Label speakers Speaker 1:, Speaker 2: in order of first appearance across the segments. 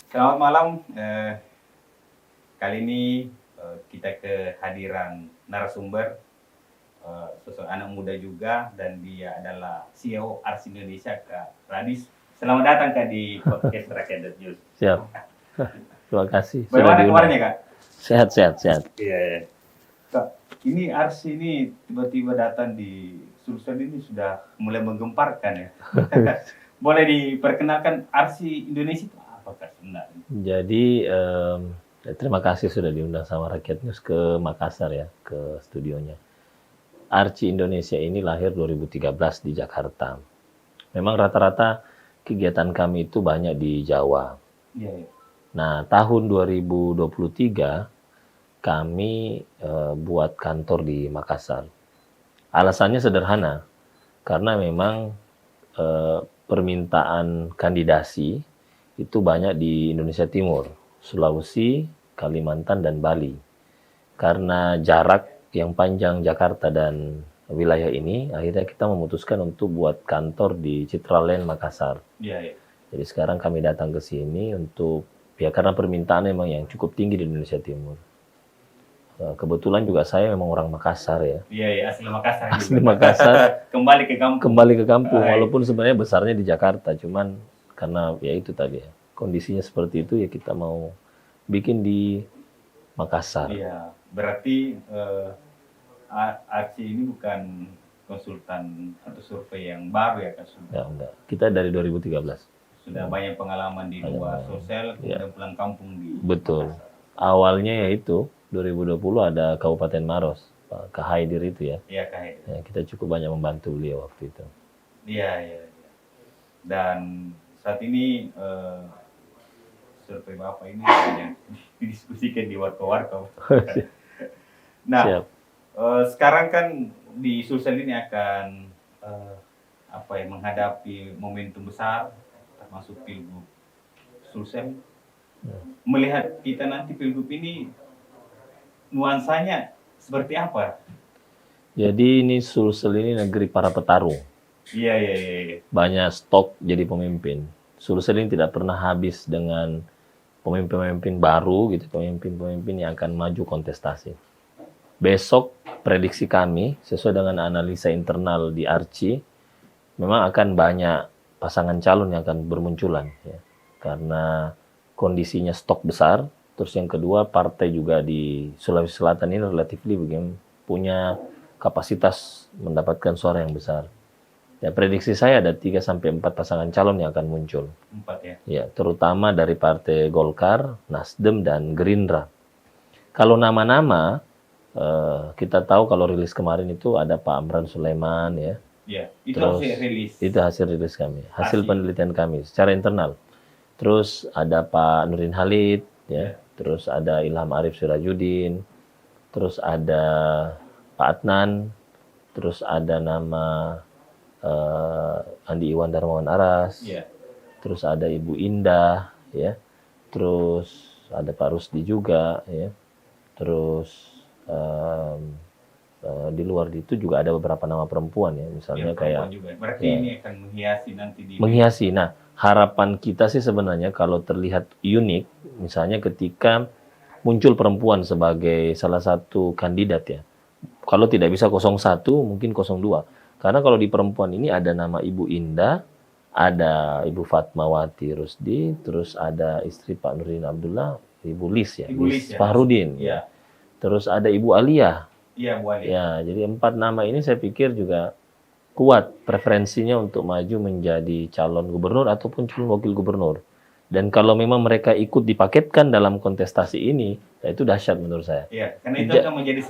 Speaker 1: Selamat malam. Kali ini kita kehadiran narasumber, sosok anak muda juga, dan dia adalah CEO Ars Indonesia, Kak Radis. Selamat datang Kak di podcast Rakyat News.
Speaker 2: Siap. Terima kasih.
Speaker 1: Bagaimana kabarnya Kak?
Speaker 2: Sehat.
Speaker 1: Iya. Kak, ini Ars ini tiba-tiba datang di Sulsel ini sudah mulai menggemparkan ya. Boleh diperkenalkan Ars Indonesia itu apa Kak sebenarnya?
Speaker 2: Jadi terima kasih sudah diundang sama Rakyat News ke Makassar ya, ke studionya. Arci Indonesia ini lahir 2013 di Jakarta. Memang rata-rata kegiatan kami itu banyak di Jawa.
Speaker 1: Iya.
Speaker 2: Nah, tahun 2023 kami buat kantor di Makassar. Alasannya sederhana, karena memang permintaan kandidasi itu banyak di Indonesia Timur, Sulawesi, Kalimantan, dan Bali. Karena jarak yang panjang Jakarta dan wilayah ini, akhirnya kita memutuskan untuk buat kantor di Citraland, Makassar.
Speaker 1: Iya.
Speaker 2: Jadi sekarang kami datang ke sini untuk, ya karena permintaan memang yang cukup tinggi di Indonesia Timur. Kebetulan juga saya memang orang Makassar ya.
Speaker 1: Iya, asli Makassar.
Speaker 2: Asli Makassar.
Speaker 1: Kembali ke kampung.
Speaker 2: Kembali ke kampung, walaupun sebenarnya besarnya di Jakarta. Cuman karena ya itu tadi ya, kondisinya seperti itu ya kita mau bikin di Makassar.
Speaker 1: Iya, berarti Arci ini bukan konsultan atau survei yang baru ya Kak?
Speaker 2: Ya, enggak. Kita dari 2013.
Speaker 1: Sudah banyak pengalaman di luar sosial, kemudian pulang kampung di
Speaker 2: Betul.
Speaker 1: Makassar.
Speaker 2: Awalnya yaitu 2020 ada Kabupaten Maros, Pak Haidir itu ya.
Speaker 1: Iya Kak.
Speaker 2: Ya, kita cukup banyak membantu beliau waktu itu.
Speaker 1: Iya. Dan saat ini survei Bapak ini banyak didiskusikan di warga-warga. Nah,
Speaker 2: Siap.
Speaker 1: sekarang kan di Sulsel ini akan menghadapi momentum besar, termasuk Pilgub Sulsel. Melihat kita nanti Pilgub ini nuansanya seperti apa?
Speaker 2: Jadi ini Sulsel ini negeri para petarung.
Speaker 1: Iya.
Speaker 2: Banyak stok jadi pemimpin. Sulsel ini tidak pernah habis dengan pemimpin-pemimpin baru gitu, pemimpin-pemimpin yang akan maju kontestasi. Besok prediksi kami sesuai dengan analisa internal di Arci, memang akan banyak pasangan calon yang akan bermunculan ya. Karena kondisinya stok besar, terus yang kedua partai juga di Sulawesi Selatan ini relatif punya kapasitas mendapatkan suara yang besar. Ya, prediksi saya ada 3-4 pasangan calon yang akan muncul.
Speaker 1: 4 ya?
Speaker 2: Ya, terutama dari Partai Golkar, Nasdem, dan Gerindra. Kalau nama-nama, kita tahu kalau rilis kemarin itu ada Pak Amran Sulaiman ya.
Speaker 1: Iya, itu
Speaker 2: Terus,
Speaker 1: hasil rilis.
Speaker 2: Itu hasil rilis kami, hasil penelitian kami secara internal. Terus ada Pak Nurdin Halid, ya. Terus ada Ilham Arif Sirajuddin, terus ada Pak Adnan, terus ada nama Andi Iwan Darmawan Aras, terus ada Ibu Indah, ya, terus ada Pak Rusdi juga, ya, terus di luar itu juga ada beberapa nama perempuan ya, misalnya kayak
Speaker 1: juga. Berarti ini akan menghiasi nanti di
Speaker 2: menghiasi. Nah, harapan kita sih sebenarnya kalau terlihat unik, misalnya ketika muncul perempuan sebagai salah satu kandidat ya. Kalau tidak bisa 01, mungkin 02. Karena kalau di perempuan ini ada nama Ibu Indah, ada Ibu Fatmawati Rusdi, terus ada istri Pak Nurdin Abdullah, Ibu Lis ya, Lis Fahrudin. Ya. Terus ada Ibu Alia.
Speaker 1: Iya, Bu Alia.
Speaker 2: Ya, jadi 4 nama ini saya pikir juga kuat preferensinya untuk maju menjadi calon gubernur ataupun calon wakil gubernur. Dan kalau memang mereka ikut dipaketkan dalam kontestasi ini, ya itu dahsyat menurut saya.
Speaker 1: Iya, karena itu akan menjadi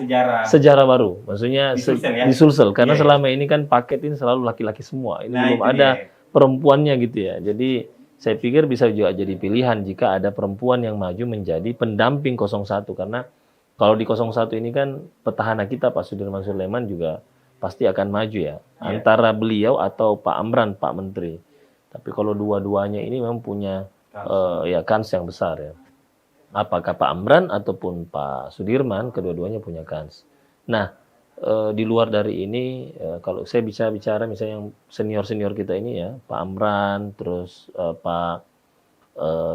Speaker 1: sejarah
Speaker 2: baru. Maksudnya
Speaker 1: di
Speaker 2: Sulsel, karena selama ini kan paket ini selalu laki-laki semua. Ini belum ada perempuannya gitu ya. Jadi saya pikir bisa juga jadi pilihan jika ada perempuan yang maju menjadi pendamping 01. Karena kalau di 01 ini kan petahana kita Pak Sudirman Sulaiman juga pasti akan maju ya. Antara beliau atau Pak Amran, Pak Menteri. Tapi kalau dua-duanya ini memang punya kans yang besar ya. Apakah Pak Amran ataupun Pak Sudirman, kedua-duanya punya kans. Nah, di luar dari ini, kalau saya bisa bicara misalnya yang senior-senior kita ini ya, Pak Amran, terus Pak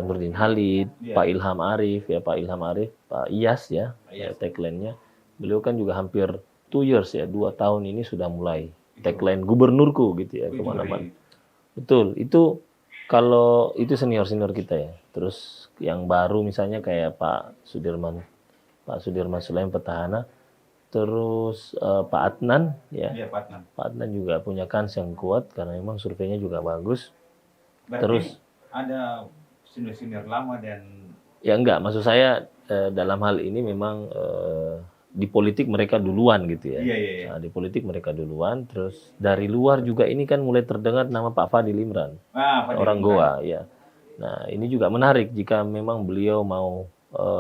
Speaker 2: Nurdin Halid,
Speaker 1: Iya.
Speaker 2: Pak Ilham Arif, ya Pak Ilham Arif, Pak Iyas ya,
Speaker 1: Iya.
Speaker 2: tagline-nya. Beliau kan juga hampir 2 years ya, 2 tahun ini sudah mulai tagline gubernurku gitu ya,
Speaker 1: Itu
Speaker 2: kemana-mana.
Speaker 1: ngeri.
Speaker 2: Betul, itu kalau itu senior-senior kita ya. Terus yang baru misalnya kayak Pak Sudirman Sulaiman petahana, terus Pak Adnan ya.
Speaker 1: Iya, Pak Nan.
Speaker 2: Pak Adnan juga punya kans yang kuat karena memang surveinya juga bagus.
Speaker 1: Berarti
Speaker 2: Terus
Speaker 1: ada senior-senior lama dan
Speaker 2: ya enggak, maksud saya dalam hal ini memang di politik mereka duluan gitu ya.
Speaker 1: iya, iya, iya.
Speaker 2: Nah, di politik mereka duluan, terus dari luar juga ini kan mulai terdengar nama Pak Fadil Imran,
Speaker 1: Pak
Speaker 2: orang
Speaker 1: Dirman.
Speaker 2: Goa ya. Nah, ini juga menarik jika memang beliau mau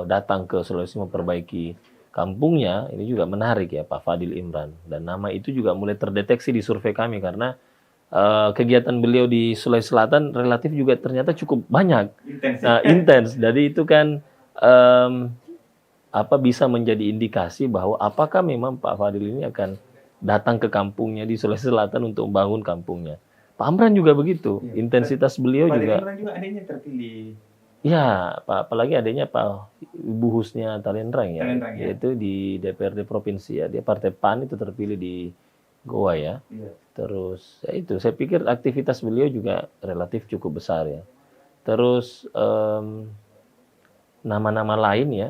Speaker 2: datang ke Sulawesi memperbaiki kampungnya, ini juga menarik ya Pak Fadil Imran. Dan nama itu juga mulai terdeteksi di survei kami karena kegiatan beliau di Sulawesi Selatan relatif juga ternyata cukup banyak.
Speaker 1: Intens.
Speaker 2: Nah, intens. Jadi itu kan bisa menjadi indikasi bahwa apakah memang Pak Fadil ini akan datang ke kampungnya di Sulawesi Selatan untuk membangun kampungnya. Pak Amran juga begitu.
Speaker 1: Iya.
Speaker 2: Intensitas beliau
Speaker 1: Pak
Speaker 2: juga.
Speaker 1: Dirman juga adanya terpilih.
Speaker 2: Ya, apalagi adanya Pak Ibu Husnia Talenrang ya,
Speaker 1: Talenrang, ya.
Speaker 2: yaitu di DPRD provinsi ya. Dia Partai PAN itu terpilih di Goa ya.
Speaker 1: Iya.
Speaker 2: Terus ya itu, saya pikir aktivitas beliau juga relatif cukup besar ya. Terus nama-nama lain ya,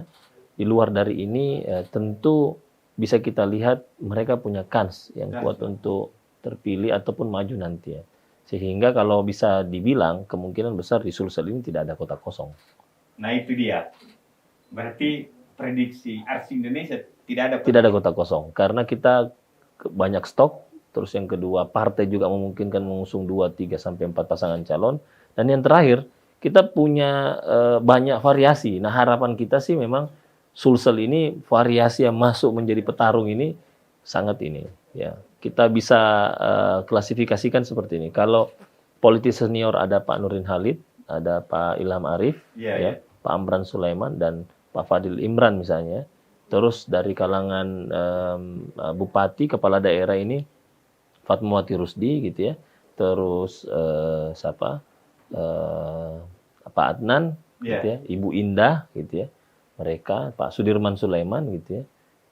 Speaker 2: di luar dari ini tentu bisa kita lihat mereka punya kans yang kuat untuk terpilih ataupun maju nanti ya. Sehingga kalau bisa dibilang kemungkinan besar di Sulsel ini tidak ada kota kosong.
Speaker 1: Nah, itu dia. Berarti prediksi Arsi Indonesia tidak ada
Speaker 2: Tidak ada kota kosong karena kita banyak stok. Terus yang kedua, partai juga memungkinkan mengusung 2, 3 sampai 4 pasangan calon. Dan yang terakhir, kita punya banyak variasi. Nah, harapan kita sih memang Sulsel ini variasi yang masuk menjadi petarung ini sangat ini ya. Kita bisa klasifikasikan seperti ini. Kalau politis senior ada Pak Nurdin Halid, ada Pak Ilham Arif, ya, Pak Amran Sulaiman dan Pak Fadil Imran misalnya. Terus dari kalangan bupati, kepala daerah ini Fatmawati Rusdi gitu ya. Terus siapa? Pak Adnan gitu ya, Ibu Indah gitu ya. Mereka, Pak Sudirman Sulaiman gitu ya.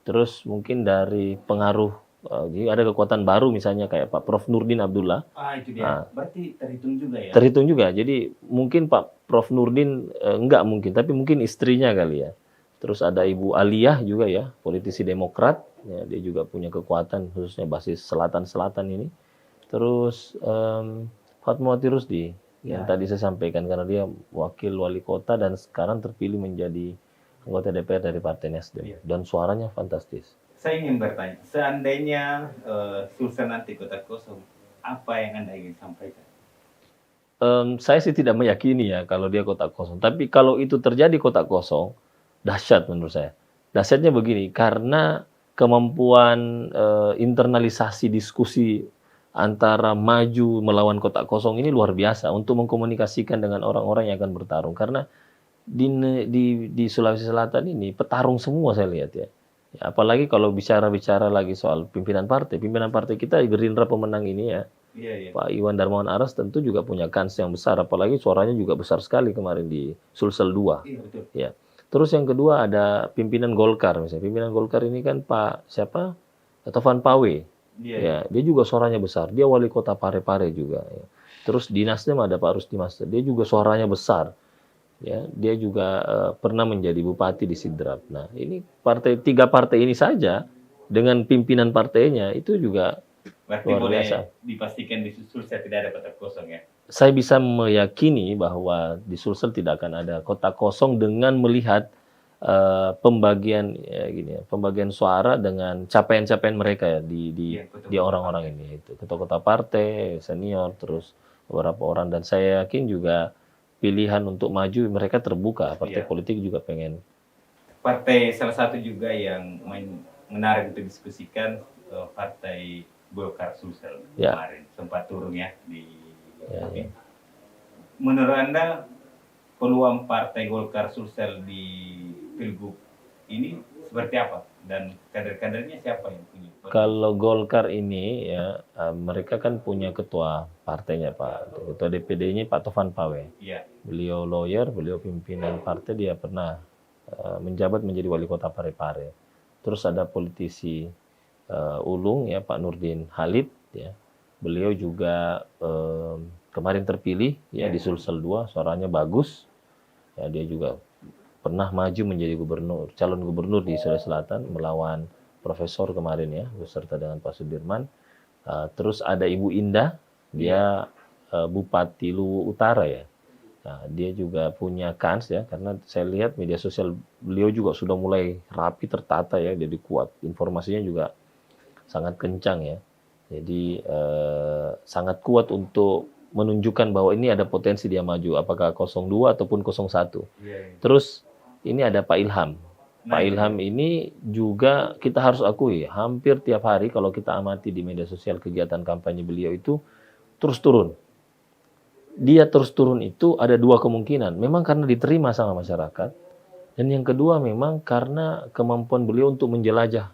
Speaker 2: Terus mungkin dari pengaruh jadi ada kekuatan baru misalnya kayak Pak Prof Nurdin Abdullah.
Speaker 1: Itu dia. Berarti terhitung juga ya?
Speaker 2: Terhitung juga. Jadi mungkin Pak Prof Nurdin enggak mungkin, tapi mungkin istrinya kali ya. Terus ada Ibu Aliyah juga ya, politisi Demokrat. Ya, dia juga punya kekuatan khususnya basis selatan-selatan ini. Terus Fatmawati Rusdi yang tadi saya sampaikan karena dia wakil wali kota dan sekarang terpilih menjadi anggota DPR dari Partai Nasdem dan suaranya fantastis.
Speaker 1: Saya ingin bertanya, seandainya Sulsel nanti kota kosong, apa yang Anda ingin sampaikan?
Speaker 2: Saya sih tidak meyakini ya kalau dia kota kosong. Tapi kalau itu terjadi kota kosong, dahsyat menurut saya. Dahsyatnya begini, karena kemampuan internalisasi diskusi antara maju melawan kota kosong ini luar biasa untuk mengkomunikasikan dengan orang-orang yang akan bertarung. Karena di Sulawesi Selatan ini petarung semua saya lihat ya. Ya, apalagi kalau bicara lagi soal pimpinan partai kita Gerindra pemenang ini ya.
Speaker 1: Iya.
Speaker 2: Pak Iwan Darmawan Aras tentu juga punya kans yang besar, apalagi suaranya juga besar sekali kemarin di Sulsel 2.
Speaker 1: Iya, betul.
Speaker 2: Ya. Terus yang kedua ada pimpinan Golkar misalnya. Pimpinan Golkar ini kan Pak siapa? Taufan Pawe. Ya, dia juga suaranya besar. Dia wali kota Parepare juga. Ya. Terus di Nasdem ada Pak Rusdi Master. Dia juga suaranya besar. Ya, dia juga pernah menjadi bupati di Sidrap. Nah, ini tiga partai ini saja dengan pimpinan partainya itu juga
Speaker 1: berarti
Speaker 2: luar
Speaker 1: boleh
Speaker 2: biasa.
Speaker 1: Dipastikan di Sulsel tidak ada kota kosong ya?
Speaker 2: Saya bisa meyakini bahwa di Sulsel tidak akan ada kota kosong dengan melihat pembagian pembagian suara dengan capaian-capaian mereka ya di orang-orang ini itu ketua-ketua partai senior terus beberapa orang dan saya yakin juga pilihan untuk maju mereka terbuka partai politik juga pengen
Speaker 1: partai salah satu juga yang menarik untuk diskusikan partai Golkar Sulsel kemarin sempat turun ya di menurut Anda peluang partai Golkar Sulsel di Pilgub ini seperti apa? dan kader-kadernya siapa yang punya?
Speaker 2: Kalau Golkar ini ya mereka kan punya ketua partainya Pak. Ketua DPD-nya Pak Tovan Pawe.
Speaker 1: Iya.
Speaker 2: Beliau lawyer, beliau pimpinan partai, dia pernah menjabat menjadi wali kota Parepare. Terus ada politisi Ulung ya Pak Nurdin Halid ya. Beliau juga kemarin terpilih ya di Sulsel 2, suaranya bagus. Ya, dia juga pernah maju menjadi calon gubernur di Sulawesi Selatan melawan profesor kemarin ya, beserta dengan Pak Sudirman. Terus ada Ibu Indah, dia Bupati Luwu Utara ya. Nah, dia juga punya kans ya, karena saya lihat media sosial beliau juga sudah mulai rapi, tertata ya, jadi kuat. Informasinya juga sangat kencang ya. Jadi sangat kuat untuk menunjukkan bahwa ini ada potensi dia maju, apakah 02 ataupun 01. Terus ini ada Pak Ilham. Pak Ilham ini juga kita harus akui, hampir tiap hari kalau kita amati di media sosial kegiatan kampanye beliau itu terus turun. Dia terus turun itu ada dua kemungkinan. Memang karena diterima sama masyarakat, dan yang kedua memang karena kemampuan beliau untuk menjelajah.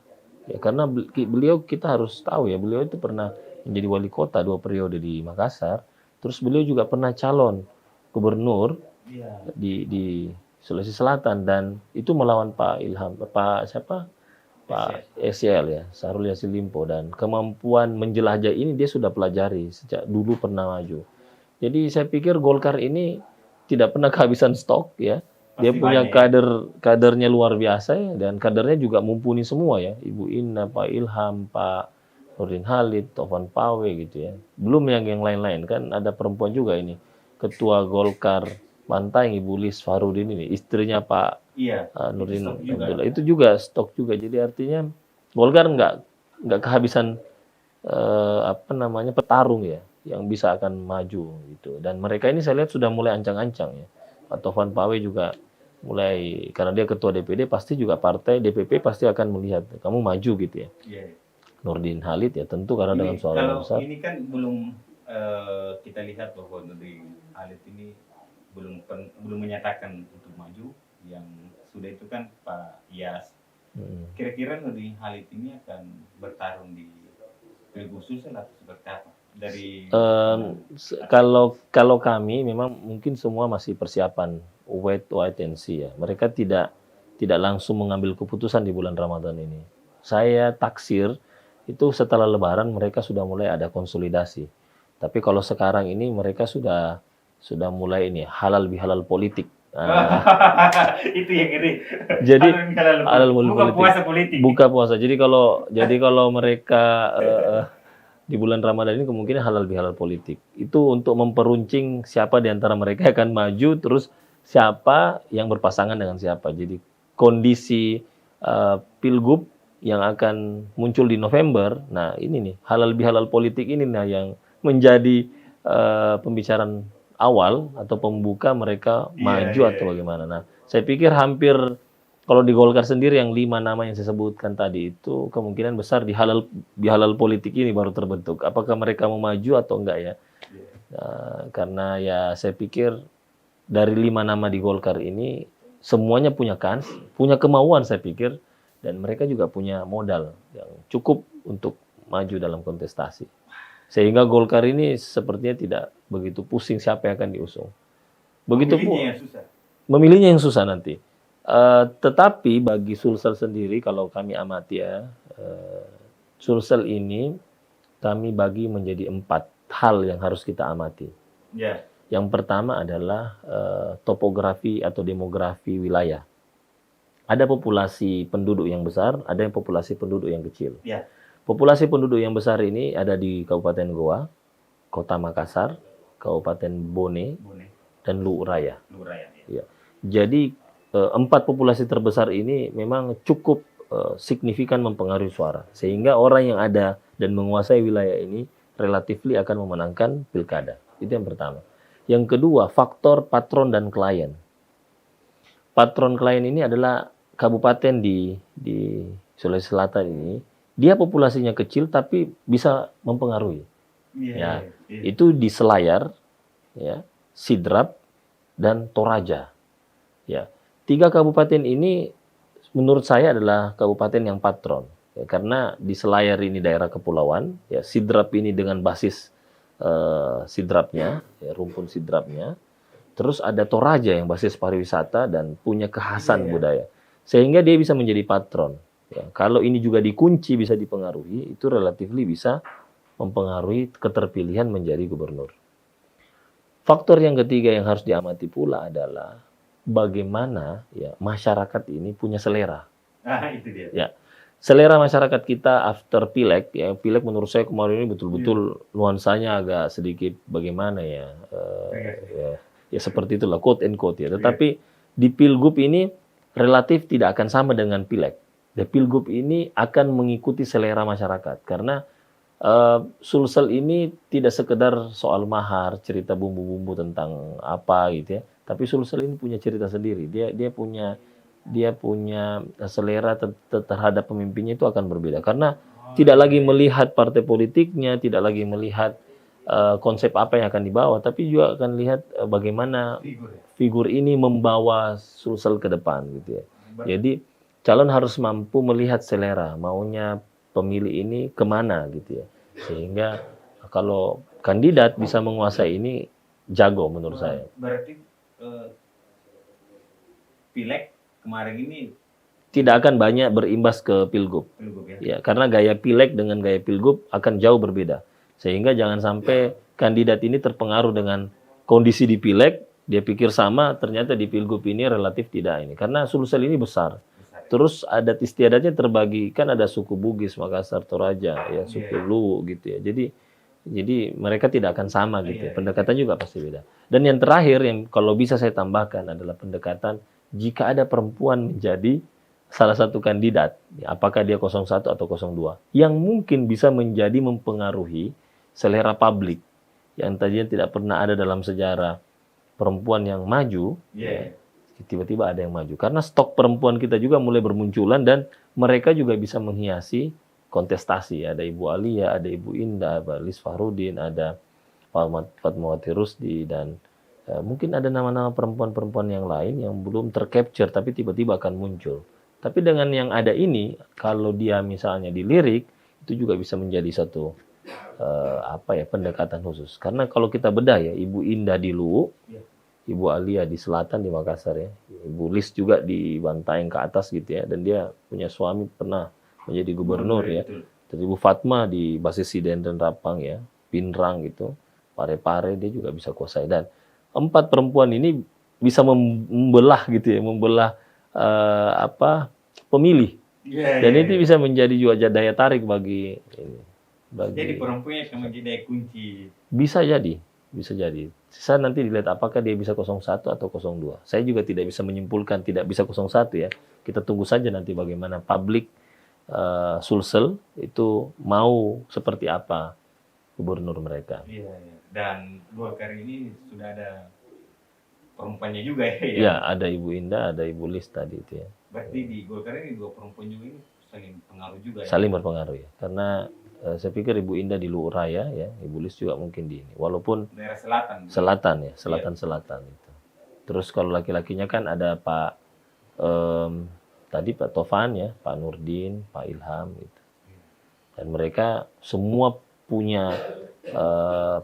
Speaker 2: Ya, karena beliau kita harus tahu ya, beliau itu pernah menjadi wali kota 2 periode di Makassar. Terus beliau juga pernah calon gubernur di Sulawesi Selatan, dan itu melawan Pak Ilham, Pak SL ya, Syahrul Yassin Limpo, dan kemampuan menjelajah ini dia sudah pelajari sejak dulu pernah maju. Jadi saya pikir Golkar ini tidak pernah kehabisan stok ya. Dia punya kadernya luar biasa ya, dan kadernya juga mumpuni semua ya. Ibu Inna, Pak Ilham, Pak Nurdin Halid, Tovan Pawe gitu ya. Belum yang lain-lain kan, ada perempuan juga ini. Ketua Golkar Bantaeng, Ibu Lis Farudin ini, istrinya Pak Nurdin Abdullah. Itu juga stok juga. Jadi artinya Golkar nggak kehabisan petarung ya yang bisa akan maju gitu. Dan mereka ini saya lihat sudah mulai ancang-ancang ya. Pak Tovan Pawe juga mulai, karena dia ketua DPD, pasti juga partai DPP pasti akan melihat kamu maju gitu ya. Nurdin Halid ya tentu karena dengan suara besar.
Speaker 1: Ini kan belum kita lihat bahwa Nurdin Halid ini belum menyatakan untuk maju. Yang sudah itu kan Pak Iyas. Kira-kira Nurdin Halid ini akan bertarung di Pilgub Sulsel atau seperti apa?
Speaker 2: Kalau kami memang mungkin semua masih persiapan wait and see ya. Mereka tidak langsung mengambil keputusan di bulan Ramadan ini. Saya taksir itu setelah Lebaran mereka sudah mulai ada konsolidasi. Tapi kalau sekarang ini mereka sudah mulai ini halal bihalal politik.
Speaker 1: Itu yang ngeri.
Speaker 2: Jadi halal
Speaker 1: politik.
Speaker 2: Buka puasa. Jadi kalau mereka di bulan Ramadan ini kemungkinan halal bihalal politik. Itu untuk memperuncing siapa di antara mereka akan maju, terus siapa yang berpasangan dengan siapa. Jadi kondisi pilgub yang akan muncul di November, nah ini nih halal bihalal politik ini nah yang menjadi pembicaraan awal atau pembuka mereka maju atau bagaimana. Nah, saya pikir hampir kalau di Golkar sendiri yang 5 nama yang saya sebutkan tadi itu kemungkinan besar di halal politik ini baru terbentuk. Apakah mereka mau maju atau enggak ya? Karena ya saya pikir dari 5 nama di Golkar ini semuanya punya kans, punya kemauan saya pikir, dan mereka juga punya modal yang cukup untuk maju dalam kontestasi. Sehingga Golkar ini sepertinya tidak begitu pusing siapa yang akan diusung. Begitu pun memilihnya yang susah nanti. Tetapi bagi Sulsel sendiri kalau kami amati ya, Sulsel ini kami bagi menjadi 4 hal yang harus kita amati. Yang pertama adalah topografi atau demografi wilayah. Ada populasi penduduk yang besar, ada yang populasi penduduk yang kecil. Populasi penduduk yang besar ini ada di Kabupaten Goa, Kota Makassar, Kabupaten Bone, dan Luwu Raya. Ya. Jadi 4 populasi terbesar ini memang cukup signifikan mempengaruhi suara. Sehingga orang yang ada dan menguasai wilayah ini relatifly akan memenangkan pilkada. Itu yang pertama. Yang kedua, faktor patron dan klien. Patron klien ini adalah kabupaten di Sulawesi Selatan ini. Dia populasinya kecil tapi bisa mempengaruhi. Itu di Selayar, ya, Sidrap, dan Toraja. Ya, 3 kabupaten ini menurut saya adalah kabupaten yang patron. Ya, karena di Selayar ini daerah kepulauan, ya Sidrap ini dengan basis sidrapnya, ya, rumpun sidrapnya. Terus ada Toraja yang basis pariwisata dan punya kekhasan budaya. Sehingga dia bisa menjadi patron. Ya, kalau ini juga dikunci bisa dipengaruhi, itu relatifly bisa mempengaruhi keterpilihan menjadi gubernur. Faktor yang ketiga yang harus diamati pula adalah bagaimana ya masyarakat ini punya selera.
Speaker 1: Itu dia.
Speaker 2: Ya, selera masyarakat kita after pileg, ya pileg menurut saya kemarin ini betul-betul nuansanya agak sedikit bagaimana ya, ya seperti itulah quote and quote ya. Tetapi di pilgub ini relatif tidak akan sama dengan pileg. Di pilgub ini akan mengikuti selera masyarakat karena Sulsel ini tidak sekedar soal mahar, cerita bumbu-bumbu tentang apa gitu ya. Tapi Sulsel ini punya cerita sendiri. Dia punya selera terhadap pemimpinnya itu akan berbeda karena tidak lagi melihat partai politiknya, tidak lagi melihat konsep apa yang akan dibawa, tapi juga akan lihat bagaimana figur ini membawa Sulsel ke depan gitu ya. Jadi calon harus mampu melihat selera maunya pemilih ini kemana gitu ya. Sehingga kalau kandidat bisa menguasai ini jago menurut saya.
Speaker 1: Berarti pileg kemarin ini
Speaker 2: tidak akan banyak berimbas ke pilgub. Ya, karena gaya pileg dengan gaya pilgub akan jauh berbeda. Sehingga jangan sampai kandidat ini terpengaruh dengan kondisi di pileg, dia pikir sama, ternyata di pilgub ini relatif tidak ini. Karena Sulsel ini besar. Terus adat istiadatnya terbagi, kan ada suku Bugis, Makassar, Toraja, ya suku Luwu gitu ya. Jadi mereka tidak akan sama gitu ya. Pendekatan juga pasti beda. Dan yang terakhir yang kalau bisa saya tambahkan adalah pendekatan jika ada perempuan menjadi salah satu kandidat, ya, apakah dia 01 atau 02, yang mungkin bisa menjadi mempengaruhi selera publik yang tadinya tidak pernah ada dalam sejarah perempuan yang maju. Ya, tiba-tiba ada yang maju. Karena stok perempuan kita juga mulai bermunculan dan mereka juga bisa menghiasi kontestasi. Ada Ibu Alia, ada Ibu Indah, ada Lis Fahrudin, ada Fatmawati Rusdi, dan mungkin ada nama-nama perempuan-perempuan yang lain yang belum tercapture tapi tiba-tiba akan muncul. Tapi dengan yang ada ini, kalau dia misalnya dilirik, itu juga bisa menjadi satu pendekatan khusus. Karena kalau kita bedah ya, Ibu Indah di Luwu, Ibu Alia di selatan di Makassar ya, Ibu Lis juga di Bantaeng ke atas gitu ya, dan dia punya suami pernah menjadi gubernur ya. Dan Ibu Fatma di basis Siden dan Rapang ya, Pinrang gitu, Pare-Pare dia juga bisa kuasai. Dan 4 perempuan ini bisa membelah gitu ya, membelah pemilih. Dan itu bisa menjadi juga daya tarik bagi ini.
Speaker 1: Jadi perempuannya akan menjadi daya kunci.
Speaker 2: Bisa jadi. Sisa nanti dilihat apakah dia bisa 01 atau 02. Saya juga tidak bisa menyimpulkan tidak bisa 01 ya. Kita tunggu saja nanti bagaimana publik Sulsel itu mau seperti apa gubernur mereka.
Speaker 1: Iya. Dan Golkar ini sudah ada perempuannya juga ya.
Speaker 2: Ya, ada Ibu Indah, ada Ibu Lis tadi itu ya.
Speaker 1: Berarti di Golkar ini 2 perempuan juga ini saling pengaruh juga ya.
Speaker 2: Saling berpengaruh ya. Karena saya pikir Ibu Indah di Luwu Raya ya, Ibu Lis juga mungkin di ini. Walaupun
Speaker 1: daerah selatan.
Speaker 2: Selatan ya, selatan itu. Terus kalau laki-lakinya kan ada Pak tadi Pak Tovan ya, Pak Nurdin, Pak Ilham gitu. Dan mereka semua punya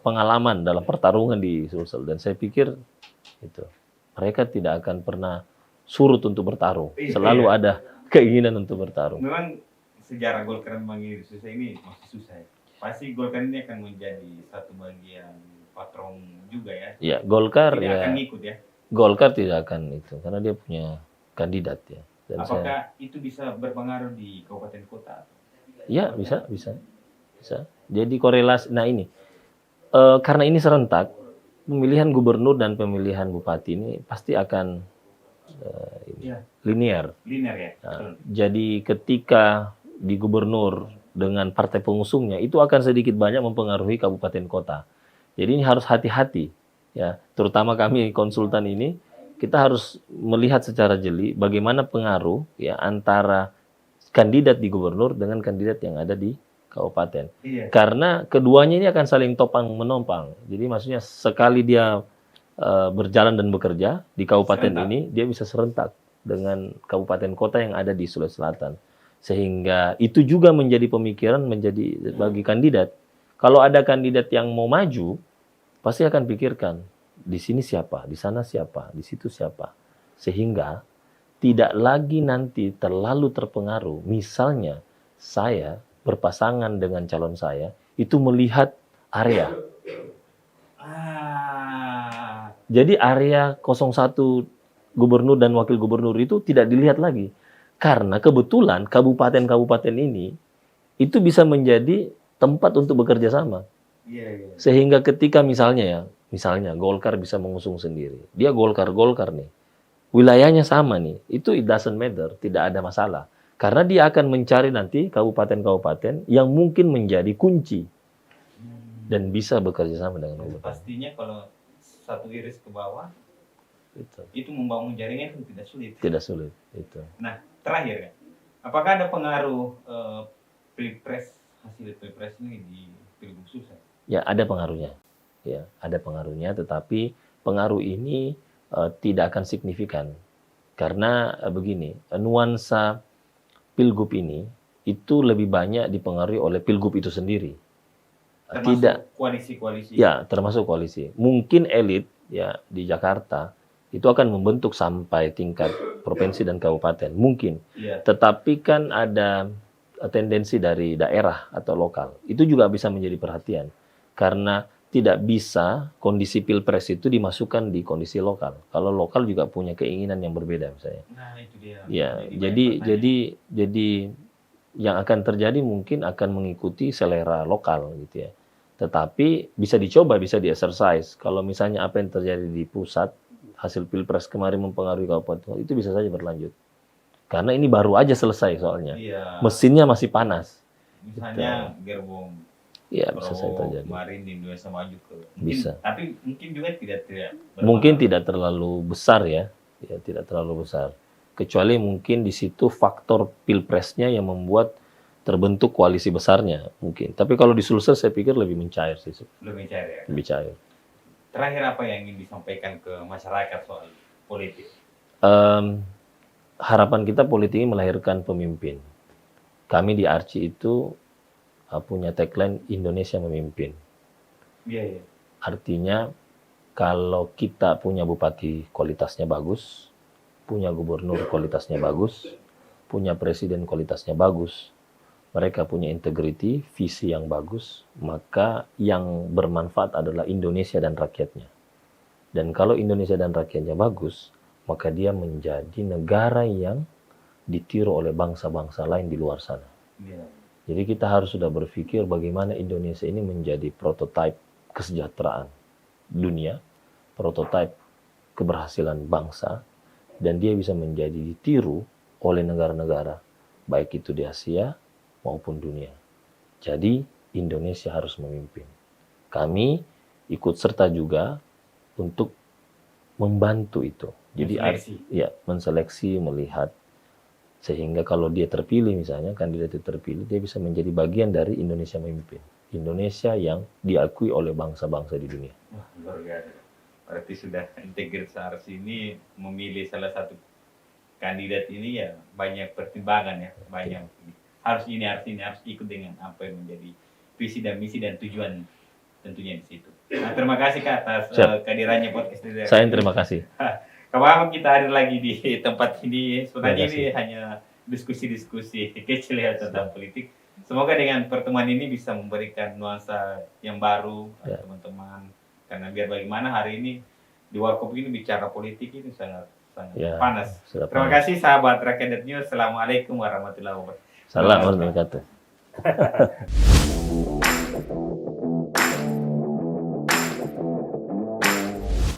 Speaker 2: pengalaman dalam pertarungan di Sulsel, dan saya pikir itu mereka tidak akan pernah surut untuk bertarung. Selalu ada keinginan untuk bertarung.
Speaker 1: Memang sejarah Golkar memanggil susah ini masih susah ya. Pasti Golkar ini akan menjadi satu bagian patron juga ya.
Speaker 2: Ya, Golkar
Speaker 1: tidak
Speaker 2: ya.
Speaker 1: akan ikut ya.
Speaker 2: Golkar tidak akan itu karena dia punya kandidat ya. Dan
Speaker 1: apakah itu bisa berpengaruh di kabupaten kota?
Speaker 2: Ya, bisa. Jadi korelasi. Nah ini karena ini serentak, pemilihan gubernur dan pemilihan bupati ini pasti akan linear.
Speaker 1: Linear ya.
Speaker 2: Nah, jadi ketika di gubernur dengan partai pengusungnya itu akan sedikit banyak mempengaruhi kabupaten kota. Jadi ini harus hati-hati ya, terutama kami konsultan ini kita harus melihat secara jeli bagaimana pengaruh ya antara kandidat di gubernur dengan kandidat yang ada di kabupaten. Karena keduanya ini akan saling topang menompang. Jadi maksudnya sekali dia berjalan dan bekerja di kabupaten ini dia bisa serentak dengan kabupaten kota yang ada di Sulawesi Selatan. Sehingga itu juga menjadi pemikiran menjadi bagi kandidat. Kalau ada kandidat yang mau maju, pasti akan pikirkan, di sini siapa, di sana siapa, di situ siapa. Sehingga tidak lagi nanti terlalu terpengaruh. Misalnya saya berpasangan dengan calon saya, itu melihat area. Jadi area 01 gubernur dan wakil gubernur itu tidak dilihat lagi. Karena kebetulan kabupaten-kabupaten ini itu bisa menjadi tempat untuk bekerja sama. Sehingga ketika misalnya Golkar bisa mengusung sendiri. Dia Golkar nih. Wilayahnya sama nih. Itu it doesn't matter, tidak ada masalah. Karena dia akan mencari nanti kabupaten-kabupaten yang mungkin menjadi kunci dan bisa bekerja sama dengan kabupaten.
Speaker 1: Pastinya kalau satu iris ke bawah, itu membangun jaringan itu tidak sulit.
Speaker 2: Tidak sulit, itu.
Speaker 1: Nah, terakhir kan, apakah ada pengaruh hasil pilpres ini di Pilgub Sulsel?
Speaker 2: Ya, ada pengaruhnya. Ya, ada pengaruhnya, tetapi pengaruh ini tidak akan signifikan. Karena begini, nuansa Pilgub ini itu lebih banyak dipengaruhi oleh Pilgub itu sendiri.
Speaker 1: Termasuk koalisi-koalisi.
Speaker 2: Ya, termasuk koalisi. Mungkin elit ya di Jakarta itu akan membentuk sampai tingkat provinsi dan kabupaten, mungkin.
Speaker 1: Ya.
Speaker 2: Tetapi kan ada tendensi dari daerah atau lokal. Itu juga bisa menjadi perhatian. Karena tidak bisa kondisi pilpres itu dimasukkan di kondisi lokal. Kalau lokal juga punya keinginan yang berbeda misalnya.
Speaker 1: Nah, itu dia.
Speaker 2: Ya, jadi yang akan terjadi mungkin akan mengikuti selera lokal gitu ya. Tetapi bisa dicoba, bisa di-exercise. Kalau misalnya apa yang terjadi di pusat, hasil pilpres kemarin mempengaruhi kabupaten, itu bisa saja berlanjut. Karena ini baru aja selesai soalnya.
Speaker 1: Iya.
Speaker 2: Mesinnya masih panas.
Speaker 1: Misalnya gerbong
Speaker 2: Iya, bisa saja terjadi.
Speaker 1: kemarin di Indonesia maju ke.
Speaker 2: Bisa.
Speaker 1: Tapi mungkin juga tidak
Speaker 2: Mungkin tidak terlalu besar ya. Ya, tidak terlalu besar. Kecuali mungkin di situ faktor pilpresnya yang membuat terbentuk koalisi besarnya mungkin. Tapi kalau di Sulsel saya pikir lebih mencair sih.
Speaker 1: lebih cair ya.
Speaker 2: Lebih cair.
Speaker 1: Terakhir apa yang ingin disampaikan ke masyarakat soal politik?
Speaker 2: Harapan kita politik ini melahirkan pemimpin. Kami di Arci itu punya tagline Indonesia memimpin.
Speaker 1: Iya, iya.
Speaker 2: Artinya kalau kita punya bupati kualitasnya bagus, punya gubernur kualitasnya bagus, punya presiden kualitasnya bagus, mereka punya integriti, visi yang bagus, maka yang bermanfaat adalah Indonesia dan rakyatnya. Dan kalau Indonesia dan rakyatnya bagus, maka dia menjadi negara yang ditiru oleh bangsa-bangsa lain di luar sana.
Speaker 1: Iya.
Speaker 2: Jadi kita harus sudah berpikir bagaimana Indonesia ini menjadi prototipe kesejahteraan dunia, prototipe keberhasilan bangsa, dan dia bisa menjadi ditiru oleh negara-negara, baik itu di Asia maupun dunia. Jadi Indonesia harus memimpin. Kami ikut serta juga untuk membantu itu. Jadi menseleksi, melihat, sehingga kalau dia terpilih misalnya, kandidat itu terpilih, dia bisa menjadi bagian dari Indonesia memimpin. Indonesia yang diakui oleh bangsa-bangsa di dunia.
Speaker 1: Wah, luar biasa. Berarti sudah integritas ini memilih salah satu kandidat ini ya banyak pertimbangan ya, banyak. Harus ikut dengan apa yang menjadi visi dan misi dan tujuan tentunya di situ. Nah, terima kasih Kak atas kehadirannya podcast ini.
Speaker 2: Saya terima kasih.
Speaker 1: Kapan kita hadir lagi di tempat ini. Sebenarnya ini hanya diskusi-diskusi kecil ya tentang politik. Semoga dengan pertemuan ini bisa memberikan nuansa yang baru teman-teman. Karena biar bagaimana hari ini di Warkop ini bicara politik ini sangat panas. Terima kasih sahabat Rakyat News. Assalamualaikum warahmatullahi wabarakatuh.
Speaker 2: Salam warahmatullahi wabarakatuh.